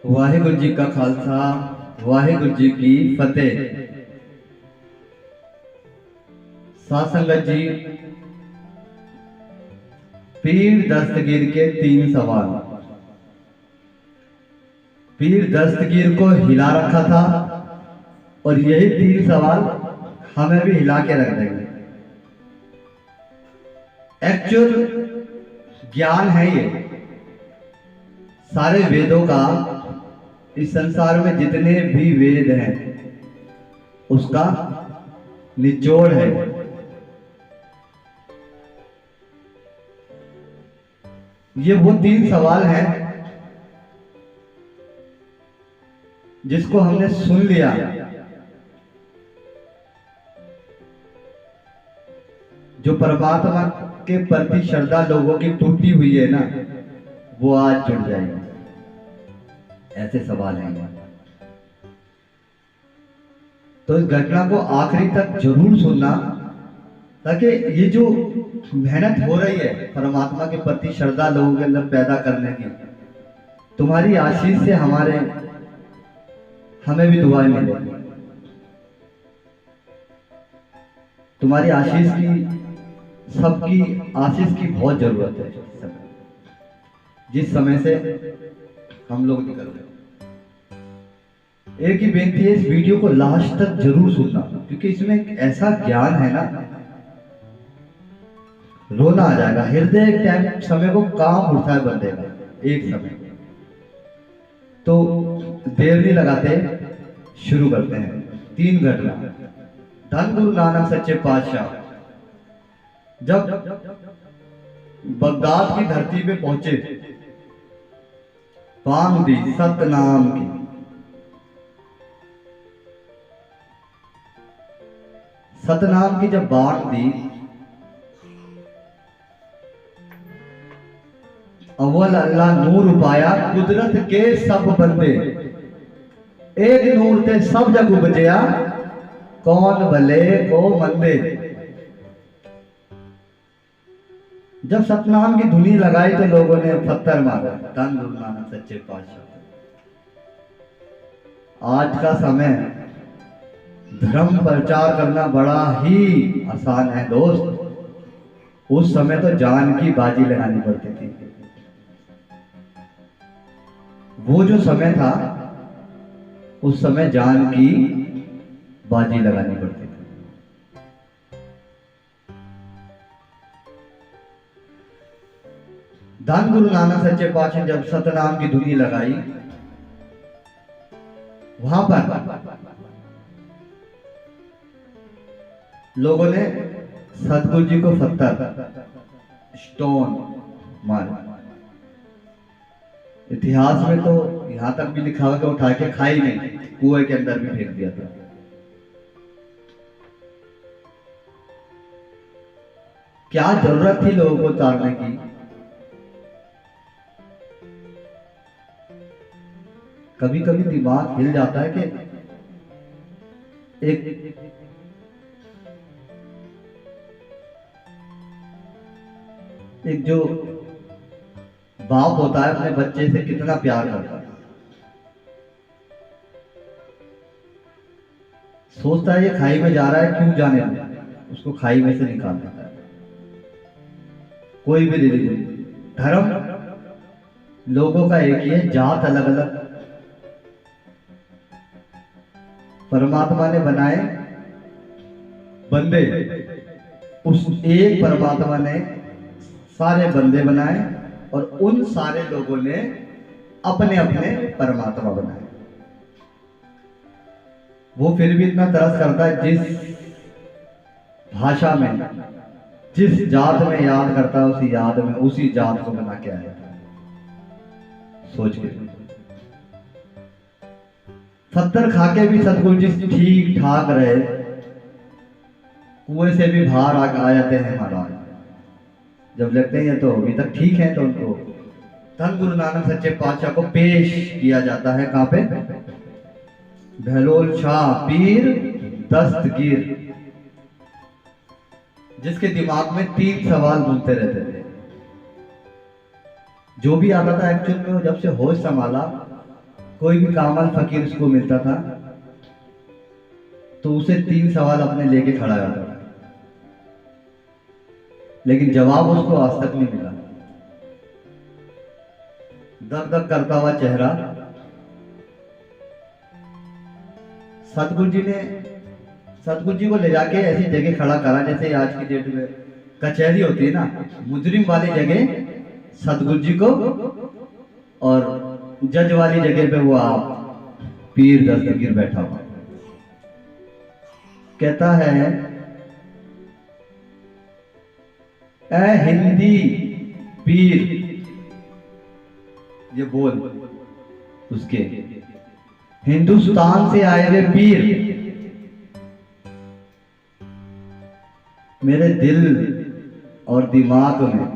वाहिगुरु जी का खालसा, वाहिगुरु जी की फतेह। साध संगत जी, पीर दस्तगीर के 3 सवाल। पीर दस्तगीर को हिला रखा था और यही 3 सवाल हमें भी हिला के रख देंगे। एक्चुअल ज्ञान है ये, सारे वेदों का, इस संसार में जितने भी वेद हैं उसका निचोड़ है। ये वो 3 सवाल हैं जिसको हमने सुन लिया, जो परमात्मा के प्रति श्रद्धा लोगों की टूटी हुई है ना, वो आज जुड़ जाएगी। ऐसे सवाल हैं। तो इस घटना को आखिरी तक जरूर सुनना, ताकि ये जो मेहनत हो रही है परमात्मा के प्रति श्रद्धा लोगों के अंदर पैदा करने की, तुम्हारी आशीष से हमें भी दुआएं मिलेगी। तुम्हारी आशीष की, सबकी आशीष की बहुत जरूरत है जिस समय से हम लोग निकल रहे हैं। एक ही बेनती है, इस वीडियो को लास्ट तक जरूर सुनना, क्योंकि इसमें एक ऐसा ज्ञान है ना, रोना आ जाएगा। हृदय एक टाइम समय को काम उठा है बंदे का, एक समय। तो देर नहीं लगाते, शुरू करते हैं। 3 घटना। धन गुरु नानक सच्चे पातशाह जब बगदाद की धरती पे पहुंचे, बांग दी सतनाम की। सतनाम की जब बांग दी, अव्वल अल्लाह नूर उपाया, कुदरत के सब बंदे एक नूर ते सब जग उपजया, कौन भले को मंदे। जब सतनाम की धुनी लगाई तो लोगों ने पत्थर मारा। धन गुरु नानक सच्चे पातशाह। आज का समय धर्म प्रचार करना बड़ा ही आसान है दोस्त। उस समय तो जान की बाजी लगानी पड़ती थी। वो जो समय था, उस समय जान की बाजी लगानी पड़ती थी। धन गुरु नानक सच्चे पातशाह जब सतनाम की धुनी लगाई, वहां पर लोगों ने सतगुरु जी को पत्थर, स्टोन मारे। इतिहास में तो यहां तक भी लिखा हुआ कि उठा के खाई नहीं, कुएं के अंदर भी फेंक दिया था। क्या जरूरत थी लोगों को तारने की? कभी कभी दिमाग हिल जाता है कि एक जो बाप होता है अपने बच्चे से कितना प्यार करता है। सोचता है ये खाई में जा रहा है, क्यों जाने दो, उसको खाई में से निकाल देता है। कोई भी रिलीजन, धर्म लोगों का एक ही है, जात अलग अलग। परमात्मा ने बनाए बंदे, उस एक परमात्मा ने सारे बंदे बनाए और उन सारे लोगों ने अपने अपने परमात्मा बनाए। वो फिर भी इतना तरस करता है, जिस भाषा में, जिस जात में याद करता है, उसी याद में उसी जात को बना के आया। सोच के पत्थर खा के भी सतगुरु जी ठीक ठाक रहे, कुएं से भी बाहर आ जाते हैं महाराज। जब लगते हैं तो अभी तक ठीक है, तो उनको धन गुरु नानक सच्चे पातशाह को पेश किया जाता है। कहां पे? बहलोल शाह पीर दस्तगीर। जिसके दिमाग में 3 सवाल घूमते रहते थे। जो भी आता था एक्चुअल में, वो जब से होश संभाला, कोई भी कामल फकीर उसको मिलता था तो उसे 3 सवाल अपने लेके खड़ा रहता था, लेकिन जवाब उसको आज तक नहीं मिला। दग दग करता हुआ चेहरा। सतगुरु जी को ले जाके ऐसी जगह खड़ा करा जैसे आज की डेट में कचहरी होती है ना, मुजरिम वाली जगह सतगुरु जी को, और जज वाली जगह पे वो आप पीर दस्तगीर बैठा हुआ। कहता है, ए हिंदी पीर, ये बोल उसके, हिंदुस्तान से आए हुए पीर, मेरे दिल और दिमाग में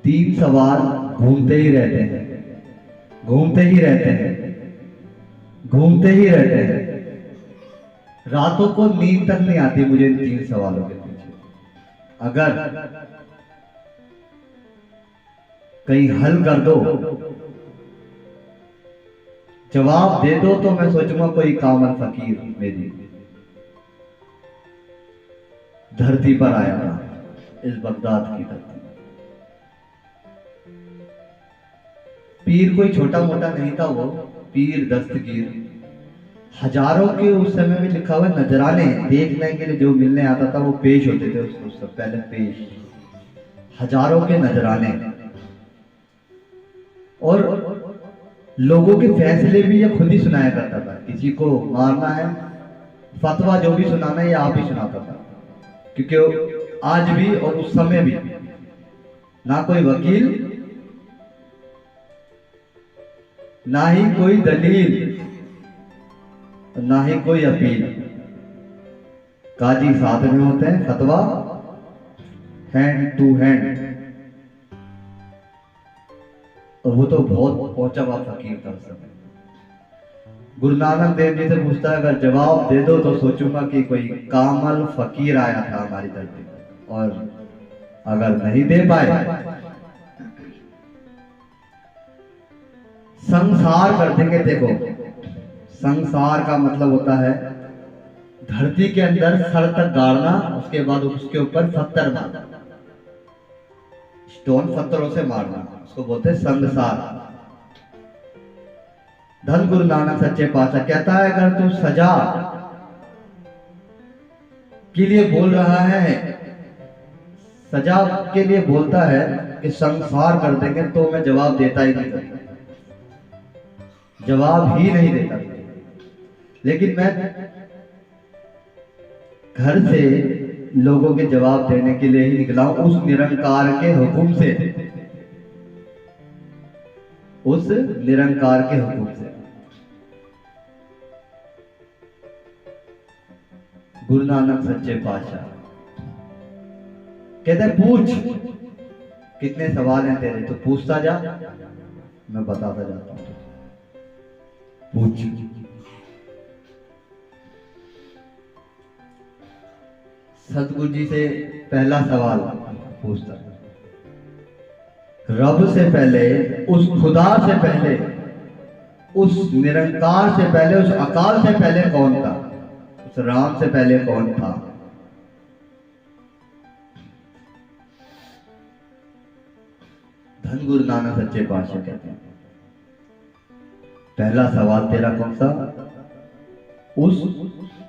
3 सवाल घूमते ही रहते हैं, घूमते ही रहते हैं, घूमते ही रहते हैं। रातों को नींद तक नहीं आती मुझे इन 3 सवालों के पीछे। अगर कहीं हल कर दो, जवाब दे दो, तो मैं सोचूंगा कोई कामल फकीर मेरी धरती पर आया था, इस बगदाद की धरती। पीर कोई छोटा मोटा नहीं था, वो पीर दस्तगीर, हजारों के उस समय में लिखा हुआ नजराने देखने के लिए जो मिलने आता था वो पेश होते थे उसको पहले पेश, हजारों के नजराने। और लोगों के फैसले भी ये खुद ही सुनाया करता था। किसी को मारना है, फतवा जो भी सुनाना है ये आप ही सुनाता था, क्योंकि आज भी और उस समय भी ना कोई वकील, ना ही कोई दलील, ना ही कोई अपील, काजी साथ में होते हैं, फतवा हैंड टू हैंड। और वो तो बहुत पहुंचा हुआ फकीर था उस समय। गुरु नानक देव जी से पूछता है, अगर जवाब दे दो तो सोचूंगा कि कोई कामल फकीर आया था हमारी धरती पर, और अगर नहीं दे पाए संसार कर देंगे। देखो, संसार का मतलब होता है धरती के अंदर सर तक गाड़ना, उसके बाद उसके ऊपर पत्थर मारना, स्टोन पत्थरों से मारना, उसको बोलते हैं संसार। धन गुरु नानक सच्चे पातशाह कहता है, अगर तू सजा के लिए बोल रहा है, सजा के लिए बोलता है कि संसार कर देंगे, तो मैं जवाब देता ही नहीं करता, जवाब ही नहीं देता। लेकिन मैं घर से लोगों के जवाब देने के लिए ही निकला हूं, उस निरंकार के हुक्म से, उस निरंकार के हुक्म से। गुरु नानक सच्चे पातशाह कहते हैं, पूछ कितने सवाल हैं तेरे, तो पूछता जा, मैं बताता जाता हूं। पूछ। सतगुरु जी से पहला सवाल पूछता, रब से पहले, उस खुदा से पहले, उस निरंकार से पहले, उस अकाल से पहले कौन था? उस राम से पहले कौन था? धन गुरु नानक सच्चे पातशाह कहते हैं, पहला सवाल तेरा कौन सा? उस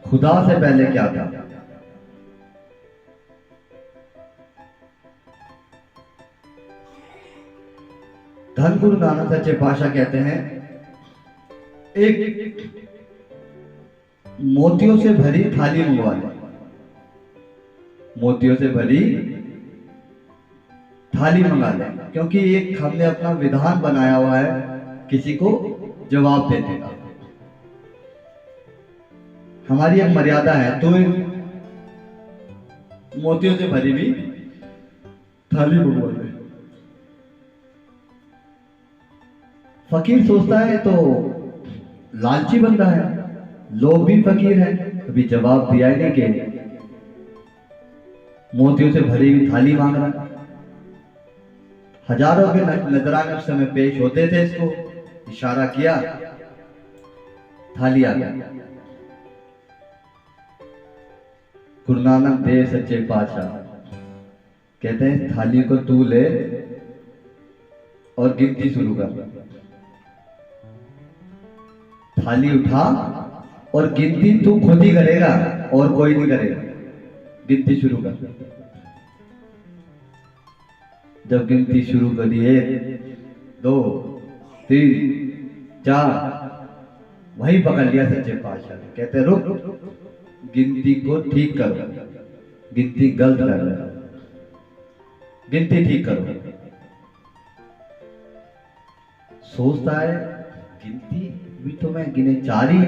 खुदा से पहले क्या था? धन गुरु नानक सच्चे पातशाह कहते हैं, एक मोतियों से भरी थाली मंगवा ले, मोतियों से भरी थाली मंगा ले, क्योंकि एक हमने अपना विधान बनाया हुआ है किसी को जवाब देने का, हमारी एक मर्यादा है। तो मोतियों से भरी भी थाली मंगवा ले। फकीर सोचता है तो लालची बंदा है, लोग भी फकीर हैं, कभी जवाब दिया ही नहीं कि मोतियों से भरी हुई थाली मांग रहा है। हजारों के नजराने उस समय पेश होते थे। इसको इशारा किया, थाली आ गया। गुरु नानक देव सच्चे पातशाह कहते हैं थाली को तू ले और गिनती शुरू कर। थाली उठा और गिनती तू खुद ही करेगा और कोई नहीं करेगा। गिनती शुरू कर। जब गिनती शुरू करी 1 2 3 4 वही पकड़ लिया सच्चे पातशाह ने। कहते रुक, गिनती को ठीक करो, गिनती गलत कर रहे हो, गिनती ठीक करो। सोचता है गिनती भी तो मैं गिने 4 ही,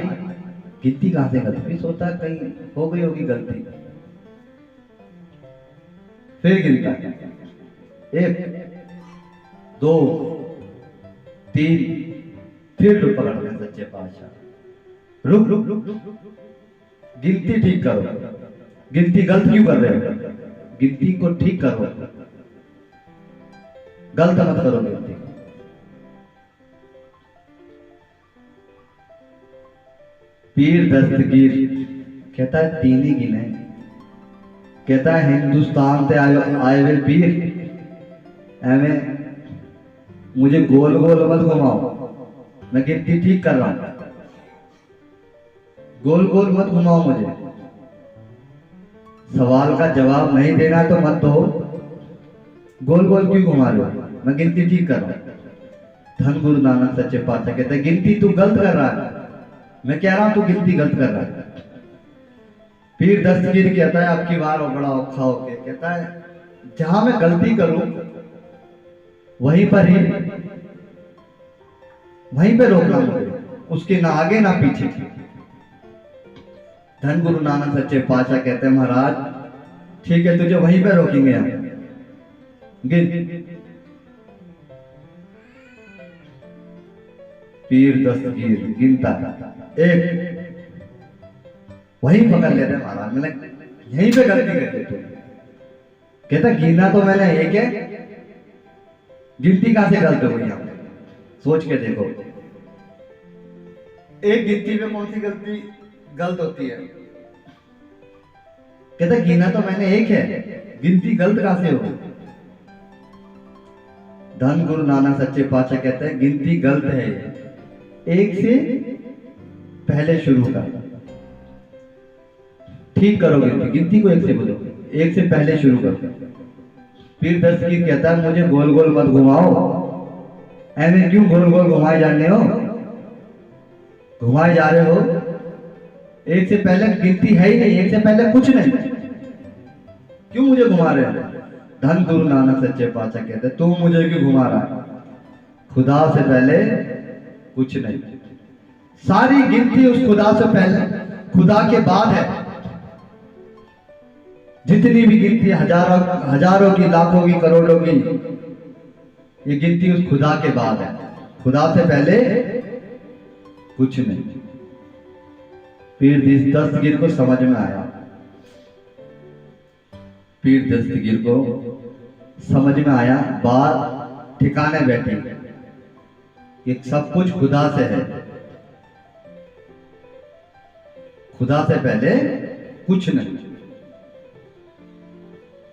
गिनती कहां से गलत? भी सोचता है कहीं हो गई होगी गलती। फिर गिनता 1 2 3, फिर पकड़ते हैं सच्चे पातशाह। रुक रुक रुक, गिनती ठीक करो, गिनती गलत क्यों कर रहे हो? गिनती को ठीक करो, गलत मत करो गिनती। पीर दस्तगीर कहता है 3 ही गिने। कहता है हिंदुस्तान से आए हुए पीर एवं मुझे गोल गोल मत घुमाओ, मैं गिनती ठीक कर रहा हूं। गोल गोल मत घुमाओ मुझे। सवाल का जवाब नहीं देना तो मत दो, गोल गोल क्यों घुमा रहे हो? मैं गिनती ठीक कर रहा हूं। धन गुरु नानक सच्चे पातशाह कहते हैं गिनती तू गलत कर रहा है, मैं कह रहा हूं तू गिनती गलत कर रहा है। पीर दस्तगीर कहता है आपकी बार बड़ा औखा हो के कहता है जहां मैं गलती करूं वहीं पे रोकना मुझे, उसके ना आगे ना पीछे। धन गुरु नानक सच्चे पातशाह कहते हैं महाराज ठीक है, तुझे वहीं पे रोकेंगे हम। गिन। पीर दस्तगीर गिनता 1, वहीं पकड़ लेते महाराज, मैंने यहीं पे गलती कर दी। कहता गिना तो मैंने 1 है, गिनती कहां से गलत हो गई? सोच के देखो, एक गिनती में कौन सी गलती गलत होती है? कहता गिना तो मैंने 1 है, गिनती गलत कहां से हो? धन गुरु नानक सच्चे पातशाह कहते हैं गिनती गलत है, 1 से पहले शुरू कर, ठीक करो गिनती। गिनती को 1 से बोलो, 1 से पहले शुरू करो। पीर दस्तगीर कहता है मुझे गोल गोल मत घुमाओ। ऐसे क्यों गोल गोल घुमाए जाने हो? घुमाए जा रहे हो, 1 से पहले गिनती है ही नहीं, 1 से पहले कुछ नहीं, क्यों मुझे घुमा रहे हो? धन गुरु नानक सच्चे पातशाह कहते हैं तू मुझे क्यों घुमा रहा है? खुदा से पहले कुछ नहीं। सारी गिनती उस खुदा से पहले, खुदा के बाद है। जितनी भी गिनती हजारों की, लाखों की, करोड़ों की, ये गिनती उस खुदा के बाद है, खुदा से पहले कुछ नहीं। पीर दस्तगीर को समझ में आया, पीर दस्तगीर को समझ में आया, बात ठिकाने बैठी, ये सब कुछ खुदा से है, खुदा से पहले कुछ नहीं,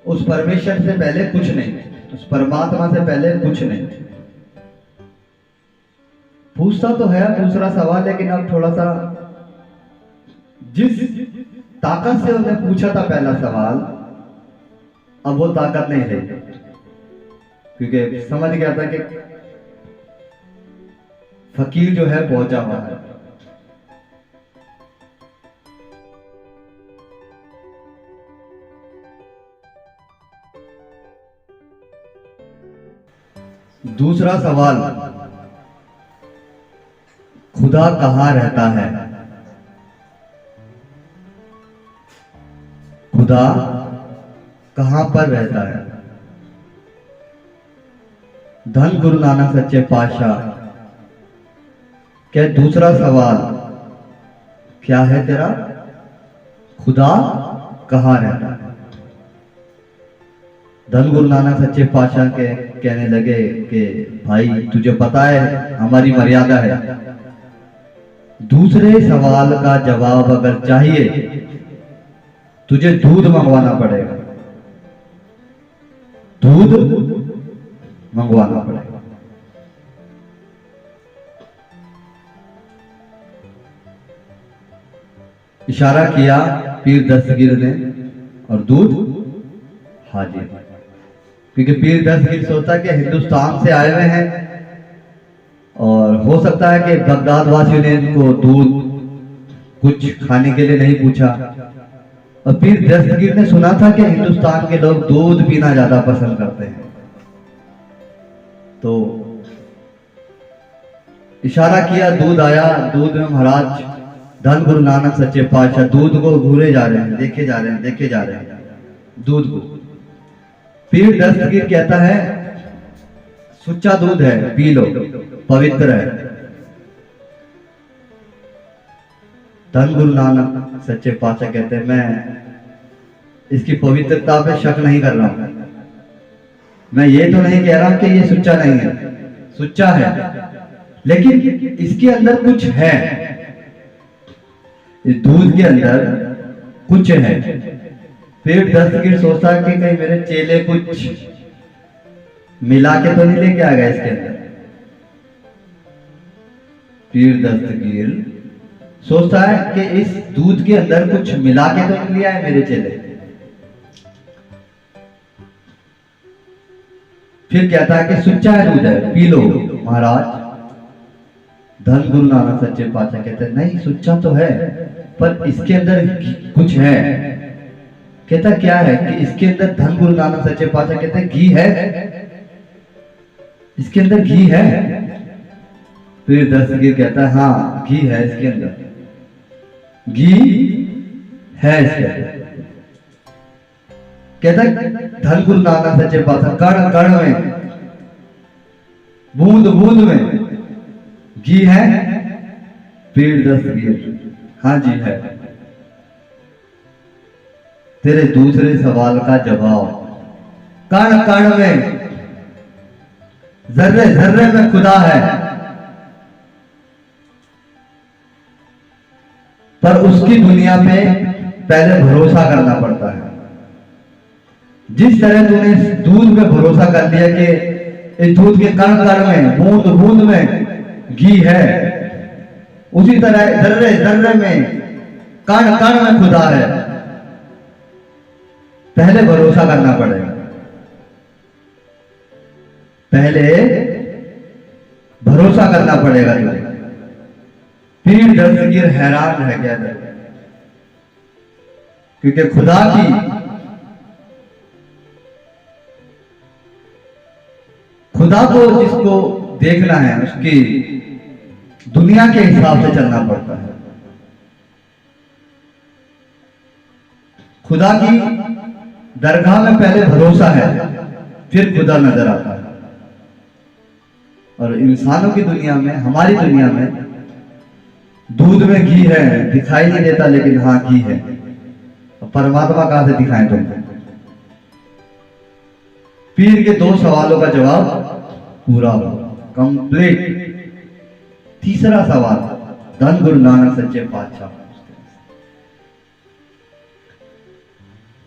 उस परमेश्वर से पहले कुछ नहीं, उस परमात्मा से पहले कुछ नहीं। पूछता तो है दूसरा सवाल, लेकिन अब थोड़ा सा जिस ताकत से उसने पूछा था पहला सवाल, अब वो ताकत नहीं रही, क्योंकि समझ गया था कि फकीर जो है पहुंचा हुआ है। दूसरा सवाल, खुदा कहां रहता है? खुदा कहां पर रहता है? धन गुरु नानक सच्चे पातशाह क्या दूसरा सवाल क्या है तेरा? खुदा कहां रहता है? धन गुरु नानक सच्चे पातशाह के कहने लगे कि भाई तुझे पता है हमारी मर्यादा है, दूसरे सवाल का जवाब अगर चाहिए तुझे दूध मंगवाना पड़ेगा, दूध मंगवाना पड़ेगा। इशारा किया पीर दस्तगीर ने और दूध हाजिर। क्योंकि पीर दस्तगीर सोचता कि हिंदुस्तान से आए हुए हैं और हो सकता है कि बगदाद वासियों ने इनको दूध कुछ खाने के लिए नहीं पूछा, और पीर दस्तगीर ने सुना था कि हिंदुस्तान के लोग दूध पीना ज्यादा पसंद करते हैं। तो इशारा किया, दूध आया। दूध में महाराज धन गुरु नानक सच्चे पातशाह दूध को घूरे जा रहे हैं, देखे जा रहे हैं, देखे जा रहे हैं दूध को। पीर दस्तगीर कहता है सुच्चा दूध है, पी लो, पवित्र है। धन गुरु नानक सच्चे पातशाह कहते हैं मैं इसकी पवित्रता पे शक नहीं कर रहा हूं, मैं ये तो नहीं कह रहा कि ये सुच्चा नहीं है, सुच्चा है, लेकिन इसके अंदर कुछ है, इस दूध के अंदर कुछ है। फिर दस्तगीर सोचता है कि कहीं मेरे चेले कुछ मिला के तो नहीं लेके आ गया इसके अंदर। पीर दस्तगीर सोचता है कि इस दूध के अंदर कुछ मिला के तो नहीं लिया है मेरे चेले। फिर कहता है कि सुच्चा है दूध है, पी लो महाराज। धन गुरु नानक सच्चे पातशाह कहते हैं नहीं सुच्चा तो है, पर इसके अंदर कुछ है। कहता क्या है कि इसके अंदर, धन गुरु नानक सच्चे पातशाह कहते हैं घी है, इसके अंदर घी है। फिर दस्तगीर कहता है हाँ घी है इसके अंदर, घी है इसके अंदर। कहता धन गुरु नानक सच्चे पातशाह कण कण में, बूंद बूंद में घी है। पीर दस्तगीर हाँ जी है। तेरे दूसरे सवाल का जवाब, कण कण में, जर्रे जर्रे में खुदा है, पर उसकी दुनिया पे पहले भरोसा करना पड़ता है। जिस तरह तूने दूध पे भरोसा कर लिया कि इस दूध के कण कण में, बूंद बूंद में घी है, उसी तरह जर्रे जर्रे में, कण कण में खुदा है। पहले भरोसा करना पड़ेगा, पहले भरोसा करना पड़ेगा तुझे। पीर दस्तगीर हैरान रह गया, क्योंकि खुदा की खुदा को जिसको देखना है उसकी दुनिया के हिसाब से चलना पड़ता है। खुदा की दरगाह में पहले भरोसा है, फिर खुदा नजर आता है। और इंसानों की दुनिया में, हमारी दुनिया में दूध में घी है, दिखाई नहीं देता, लेकिन हाँ घी है। तो परमात्मा कहां से दिखाएं तुमको? पीर के दो सवालों का जवाब पूरा हो, कंप्लीट। तीसरा सवाल धन गुरु नानक सच्चे पातशाह।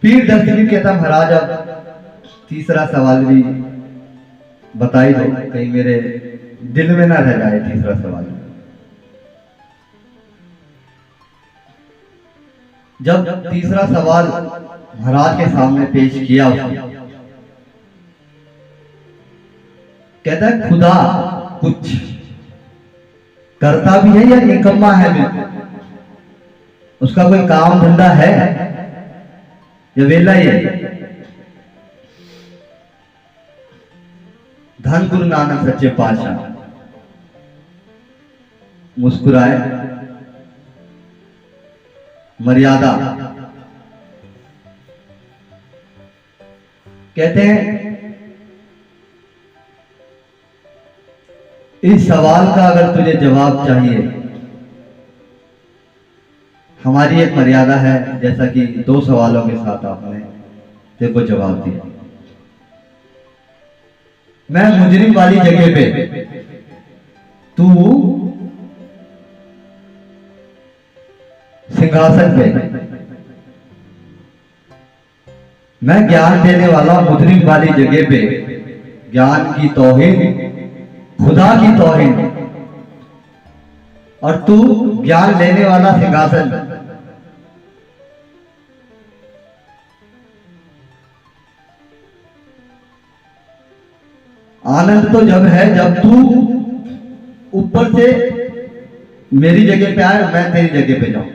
पीर दस्तगीर कहता महाराज अब तीसरा सवाल भी बता ही दो, कहीं मेरे दिल में ना रह जाए तीसरा सवाल। जब तीसरा सवाल महाराज के सामने पेश किया उसने, कहता है खुदा कुछ करता भी है या निकम्मा है बिल्कुल? उसका कोई काम धंधा है या वेला ही है? धन गुरु नानक सच्चे पातशाह मुस्कुराए, मर्यादा कहते हैं इस सवाल का अगर तुझे जवाब चाहिए, हमारी एक मर्यादा है, जैसा कि दो सवालों के साथ आपने तेरे को जवाब दिया। मैं मुजरिम वाली जगह पे, तू सिंहासन पे। मैं ज्ञान देने वाला मुजरिम वाली जगह पे, ज्ञान की तौहीन, खुदा की तौहीन, और तू ज्ञान लेने वाला सिंहासन। आनंद तो जब है जब तू ऊपर से मेरी जगह पे आए, मैं तेरी जगह पे जाऊं।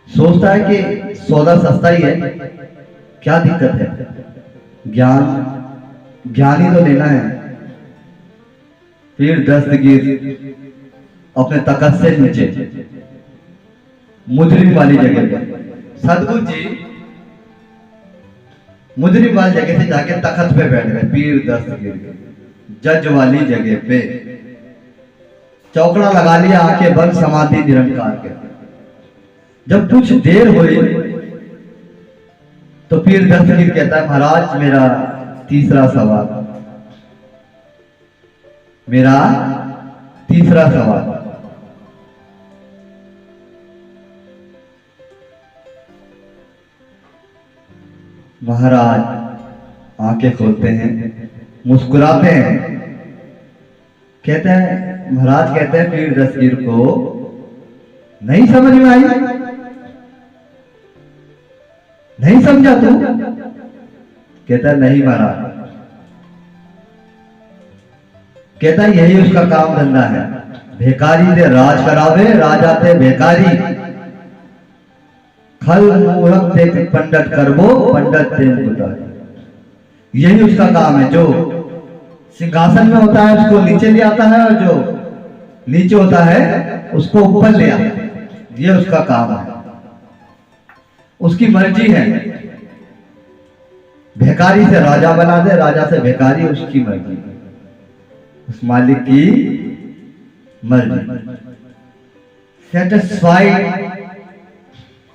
सोचता है कि सौदा सस्ता ही है, क्या दिक्कत है, ज्ञान ही तो लेना है। फिर दस्तगीर अपने तखत से नीचे मुजरिम वाली जगह पे, सदगुरु जी मुजरिम वाली जगह से जाके तखत पे बैठ गए, पीर दस्तगीर जज वाली जगह पे। चौकड़ा लगा लिया, आंखें बंद, समाधि निरंकार के। जब कुछ देर हुई तो पीर दस्तगीर कहता है, महाराज मेरा तीसरा सवाल, मेरा तीसरा सवाल। महाराज आंखें खोलते हैं, मुस्कुराते हैं, कहते हैं, महाराज कहते हैं पीर दस्तगीर को, नहीं समझ में आई, नहीं समझा तू? कहता है नहीं महाराज। कहता है यही उसका काम धंधा है, भिखारी से राज करावे, राजा से भिखारी, खल मूरख से पंडित करबो, पंडित से मुकुटारी। यही उसका काम है, जो सिंहासन में होता है उसको नीचे ले आता है, और जो नीचे होता है उसको ऊपर ले आता है। ये उसका काम है, उसकी मर्जी है। भिखारी से राजा बना दे, राजा से भिखारी, उसकी मर्जी, उस मालिक की मर्जी। सेटिस्फाइड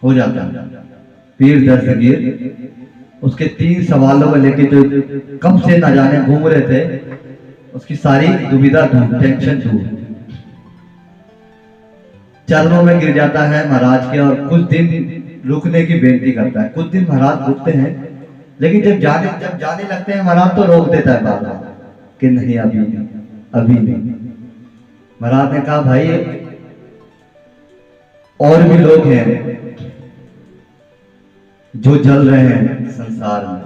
हो जाता है पीर दस्तगीर। उसके 3 सवालों को लेके जो कब से ना जाने घूम रहे थे, उसकी सारी दुविधा दूर, टेंशन दूर, चरणों में गिर जाता है महाराज के, और कुछ दिन रुकने की बेनती करता है। कुछ दिन महाराज रुकते हैं, लेकिन जब जाने लगते हैं महाराज तो रोक देता है बाबा कि नहीं, अभी नहीं, अभी नहीं। महाराज ने कहा भाई और भी लोग हैं जो जल रहे हैं संसार में,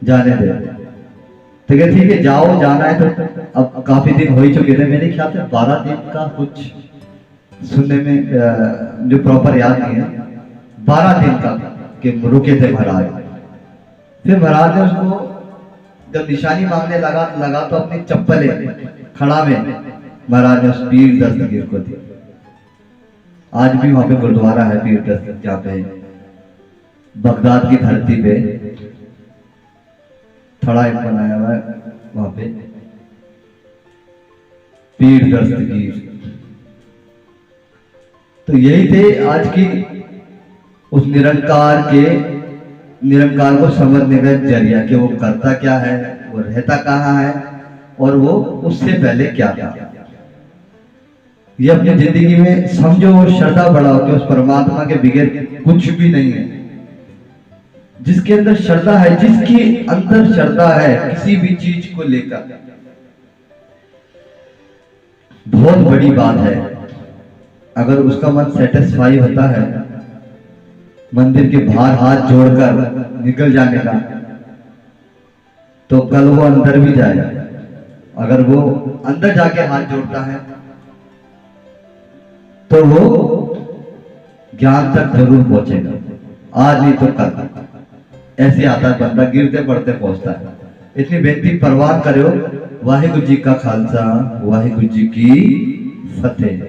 जाने दे। तो क्या ठीक है, जाओ, जाना है तो। अब काफी दिन हो ही चुके थे, मेरे ख्याल से 12 दिन का कुछ सुनने में जो प्रॉपर याद नहीं है, 12 दिन का कि रुके थे महाराज। फिर महाराज ने उसको जब निशानी मांगने लगा तो अपनी चप्पलें खड़ा में महाराज ने उस पीर दस्तगीर को दी। आज भी वहां पे गुरुद्वारा है पीर दस्तगीर, जहाँ पे बगदाद की धरती पे थड़ा एक बनाया हुआ है, वहां पे पीर दस्तगीर। तो यही थे आज की उस निरंकार को समझने का जरिया, कि वो करता क्या है, वो रहता कहाँ है, और वो उससे पहले क्या था। ये अपनी जिंदगी में समझो और श्रद्धा बढ़ाओ कि उस परमात्मा के बगैर कुछ भी नहीं है। जिसके अंदर श्रद्धा है, जिसके अंदर श्रद्धा है किसी भी चीज को लेकर, बहुत बड़ी बात है। अगर उसका मन सेटिस्फाई होता है मंदिर के बाहर हाथ जोड़कर निकल जाने का, तो कल वो अंदर भी जाएगा। अगर वो अंदर जाके हाथ जोड़ता है तो वो ज्ञान तक जरूर पहुंचेगा, आज नहीं तो कल। ऐसे आता है बंदा, गिरते पड़ते पहुंचता है। इतनी बेनती परवान करो। वाहिगुरु जी का खालसा, वाहिगुरु जी की फतेह।